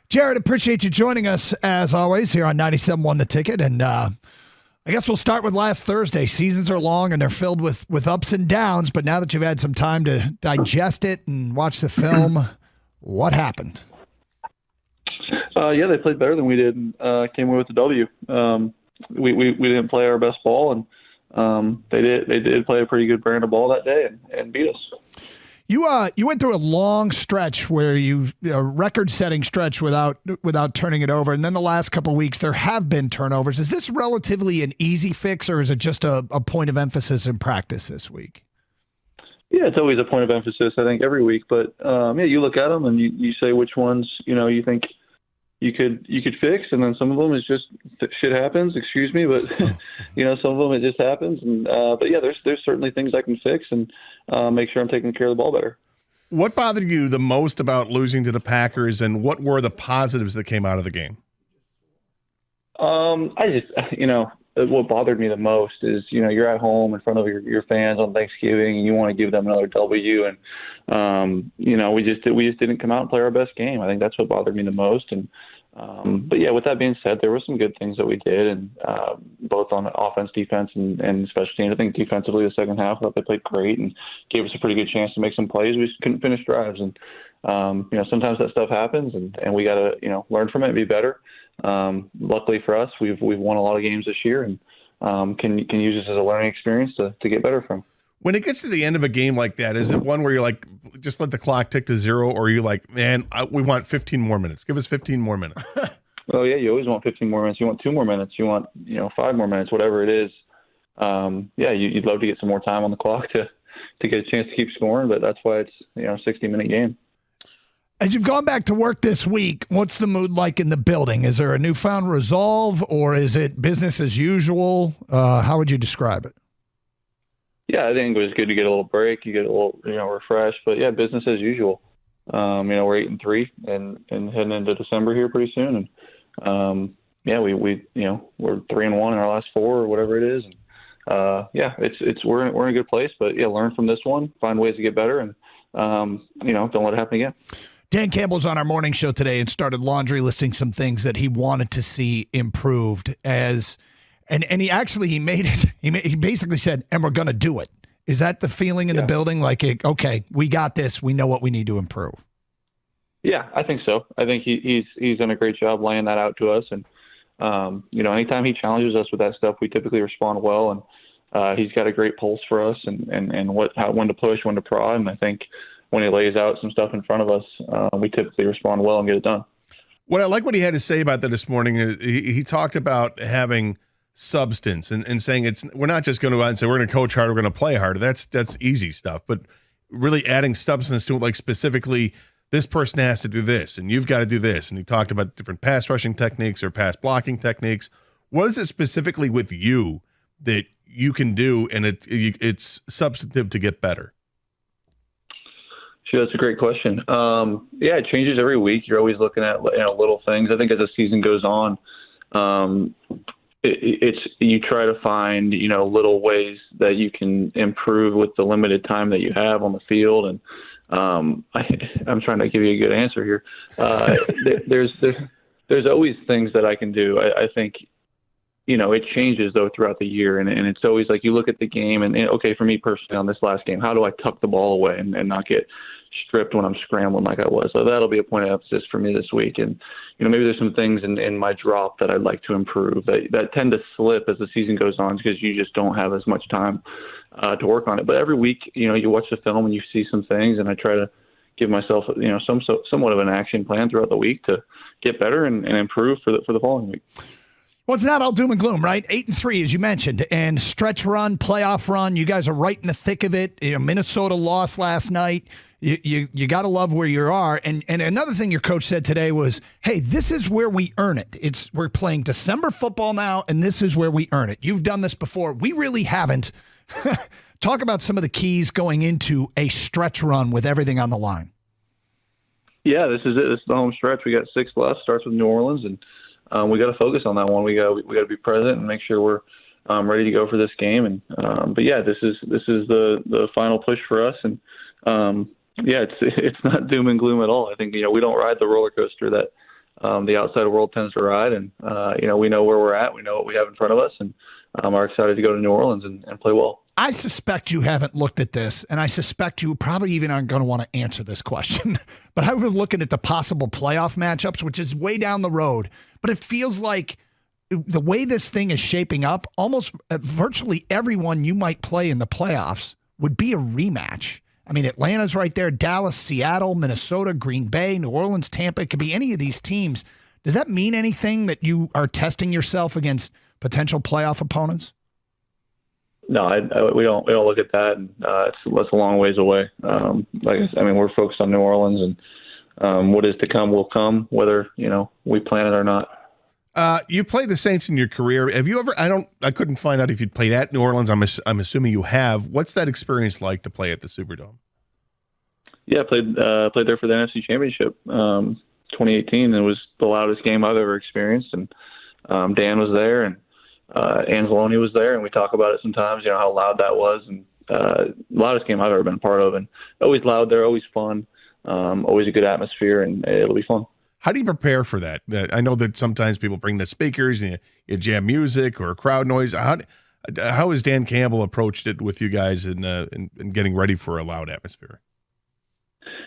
Jared, appreciate you joining us as always here on 97.1 The Ticket. And I guess we'll start with last Thursday. Seasons are long and they're filled with ups and downs, but now that you've had some time to digest it and watch the film, what happened? Yeah, they played better than we did and came away with the W. We didn't play our best ball, and they did play a pretty good brand of ball that day and beat us. You went through a long stretch where a record-setting stretch without turning it over, and then the last couple of weeks there have been turnovers. Is this relatively an easy fix, or is it just a point of emphasis in practice this week? Yeah, it's always a point of emphasis, I think, every week. But yeah, you look at them and you say which ones you think you could fix, and then some of them is just shit happens. Excuse me, but some of them it just happens. And but yeah, there's certainly things I can fix and make sure I'm taking care of the ball better. What bothered you the most about losing to the Packers, and what were the positives that came out of the game? I just what bothered me the most is you're at home in front of your fans on Thanksgiving and you want to give them another W, and we just didn't come out and play our best game. I think that's what bothered me the most. And but yeah, with that being said, there were some good things that we did, and both on offense, defense, and special teams. I think defensively the second half, I thought they played great and gave us a pretty good chance to make some plays. We just couldn't finish drives, and sometimes that stuff happens, and we got to learn from it and be better. Luckily for us, we've won a lot of games this year, and can use this as a learning experience to get better from. When it gets to the end of a game like that, is it one where you're like, just let the clock tick to zero, or are you like, man, we want 15 more minutes. Give us 15 more minutes. Oh yeah, you always want 15 more minutes. You want 2 more minutes. You want 5 more minutes, whatever it is. Yeah, you'd love to get some more time on the clock to get a chance to keep scoring, but that's why it's a 60-minute game. As you've gone back to work this week, what's the mood like in the building? Is there a newfound resolve, or is it business as usual? How would you describe it? Yeah, I think it was good to get a little break. You get a little, refreshed. But yeah, business as usual. We're 8-3 and heading into December here pretty soon. And yeah, we're 3-1 in our last 4 or whatever it is. And yeah, we're in a good place. But yeah, learn from this one, find ways to get better, and don't let it happen again. Dan Campbell's on our morning show today and started laundry listing some things that he wanted to see improved and he made it. He basically said, and we're going to do it. Is that the feeling in the building? Like, okay, we got this. We know what we need to improve. Yeah, I think so. I think he's done a great job laying that out to us. And, anytime he challenges us with that stuff, we typically respond well. And he's got a great pulse for us and when to push, when to prod. And I think when he lays out some stuff in front of us, we typically respond well and get it done. What I like what he had to say about that this morning is he talked about having substance and saying we're not just going to go out and say we're going to coach harder, we're going to play harder. That's easy stuff, but really adding substance to it, like specifically this person has to do this and you've got to do this. And he talked about different pass rushing techniques or pass blocking techniques. What is it specifically with you that you can do and it's substantive to get better? Sure, that's a great question. Yeah, it changes every week. You're always looking at little things. I think as the season goes on, you try to find little ways that you can improve with the limited time that you have on the field. And I'm trying to give you a good answer here. There's always things that I can do. I think it changes though throughout the year, and it's always like you look at the game and okay, for me personally on this last game, how do I tuck the ball away and not get stripped when I'm scrambling like I was? So that'll be a point of emphasis for me this week. And maybe there's some things in my drop that I'd like to improve that tend to slip as the season goes on because you just don't have as much time to work on it. But every week, you watch the film and you see some things, and I try to give myself somewhat of an action plan throughout the week to get better and improve for the following week. Well, it's not all doom and gloom, right? 8-3, as you mentioned, and stretch run, playoff run. You guys are right in the thick of it. Minnesota lost last night. You got to love where you are. And another thing your coach said today was, hey, this is where we earn it. We're playing December football now, and this is where we earn it. You've done this before. We really haven't. Talk about some of the keys going into a stretch run with everything on the line. Yeah, this is it. This is the home stretch. We got 6 left. Starts with New Orleans, and we got to focus on that one. We got to be present and make sure we're ready to go for this game. And but yeah, this is the final push for us. And yeah, it's not doom and gloom at all. I think we don't ride the roller coaster that the outside world tends to ride, and we know where we're at, we know what we have in front of us, and are excited to go to New Orleans and play well. I suspect you haven't looked at this, and I suspect you probably even aren't going to want to answer this question. But I was looking at the possible playoff matchups, which is way down the road. But it feels like the way this thing is shaping up, almost virtually everyone you might play in the playoffs would be a rematch. I mean, Atlanta's right there, Dallas, Seattle, Minnesota, Green Bay, New Orleans, Tampa. It could be any of these teams. Does that mean anything that you are testing yourself against potential playoff opponents? No, we don't look at that, and it's a long ways away. We're focused on New Orleans, and what is to come will come, whether we plan it or not. You played the Saints in your career. Have you ever? I couldn't find out if you'd played at New Orleans. I'm assuming you have. What's that experience like to play at the Superdome? Yeah, I played there for the NFC Championship, 2018. It was the loudest game I've ever experienced, and Dan was there, and Anzalone was there, and we talk about it sometimes, how loud that was, and loudest game I've ever been a part of, and always loud there, always fun, always a good atmosphere, and it'll be fun. How do you prepare for that? I know that sometimes people bring the speakers and you jam music or crowd noise. How has Dan Campbell approached it with you guys in getting ready for a loud atmosphere?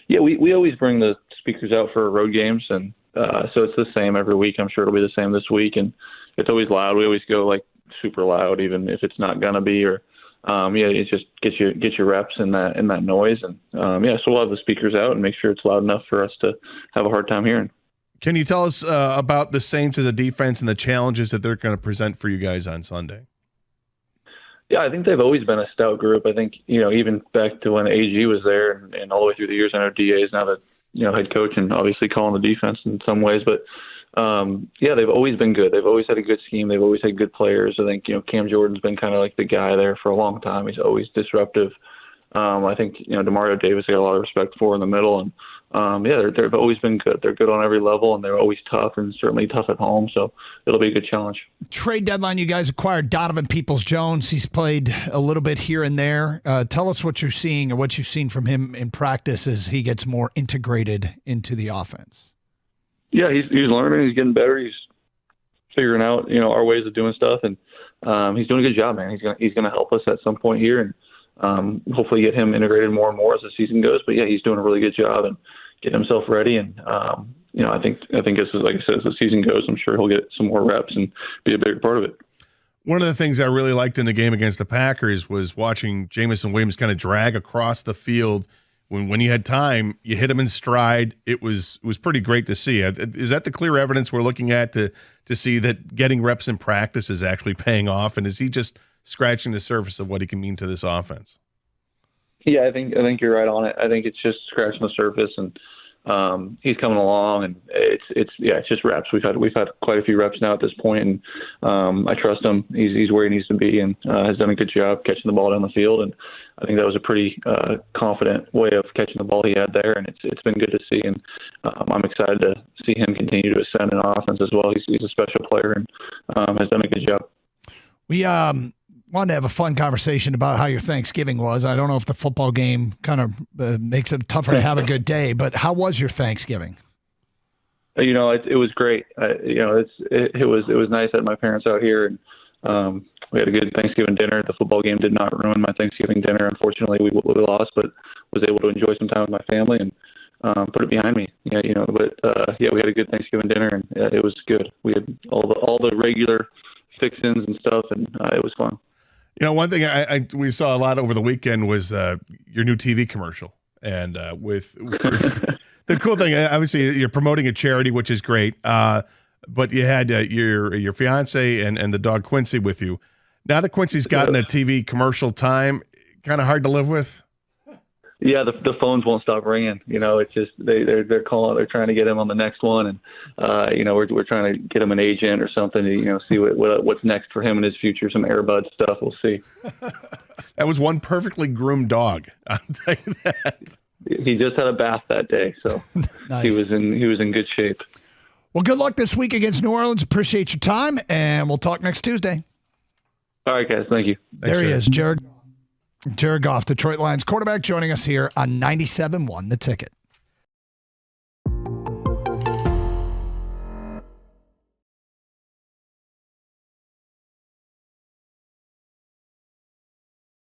Yeah, we always bring the speakers out for road games, and so it's the same every week. I'm sure it'll be the same this week, and it's always loud. We always go like super loud, even if it's not gonna be. Or it just get your reps in that noise, and so we'll have the speakers out and make sure it's loud enough for us to have a hard time hearing. Can you tell us about the Saints as a defense and the challenges that they're going to present for you guys on Sunday? Yeah, I think they've always been a stout group. I think even back to when AG was there, and all the way through the years. I know DA is now the head coach and obviously calling the defense in some ways, but they've always been good. They've always had a good scheme. They've always had good players. I think Cam Jordan's been kind of like the guy there for a long time. He's always disruptive. I think Demario Davis I got a lot of respect for in the middle, and they've always been good. They're good on every level, and they're always tough, and certainly tough at home. So it'll be a good challenge. Trade deadline, you guys acquired Donovan Peoples-Jones. He's played a little bit here and there. Tell us what you're seeing or what you've seen from him in practice as he gets more integrated into the offense. Yeah, he's learning. He's getting better. He's figuring out our ways of doing stuff, and he's doing a good job, man. He's gonna help us at some point here, and hopefully get him integrated more and more as the season goes. But yeah, he's doing a really good job and getting himself ready. And I think this is, like I said, as the season goes, I'm sure he'll get some more reps and be a bigger part of it. One of the things I really liked in the game against the Packers was watching Jameson Williams kind of drag across the field. When you had time, you hit him in stride. It was pretty great to see. Is that the clear evidence we're looking at to see that getting reps in practice is actually paying off? And is he just scratching the surface of what he can mean to this offense? Yeah, I think you're right on it. I think it's just scratching the surface, and he's coming along, and it's just reps. We've had quite a few reps now at this point, and I trust him. He's where he needs to be, and has done a good job catching the ball down the field. And I think that was a pretty confident way of catching the ball he had there, and it's been good to see. And I'm excited to see him continue to ascend in offense as well. He's a special player and has done a good job. We wanted to have a fun conversation about how your Thanksgiving was. I don't know if the football game kind of makes it tougher to have a good day, but how was your Thanksgiving? It was great. It was nice that my parents out here, and we had a good Thanksgiving dinner. The football game did not ruin my Thanksgiving dinner. Unfortunately, we lost, but was able to enjoy some time with my family and put it behind me. We had a good Thanksgiving dinner, and it was good. We had all the regular fixins and stuff, and it was fun. One thing we saw a lot over the weekend was your new TV commercial, and with the cool thing, obviously, you're promoting a charity, which is great. But you had your fiance and the dog Quincy with you. Now that Quincy's gotten a TV commercial time, kind of hard to live with. Yeah, the phones won't stop ringing. It's just they're calling. They're trying to get him on the next one, and we're trying to get him an agent or something to see what's next for him in his future. Some Airbud stuff. We'll see. That was one perfectly groomed dog. I'll tell you that. He just had a bath that day, so nice. He was in good shape. Well, good luck this week against New Orleans. Appreciate your time, and we'll talk next Tuesday. All right, guys. Thank you. There he is, Jared Goff, Detroit Lions quarterback, joining us here on 97.1 The Ticket.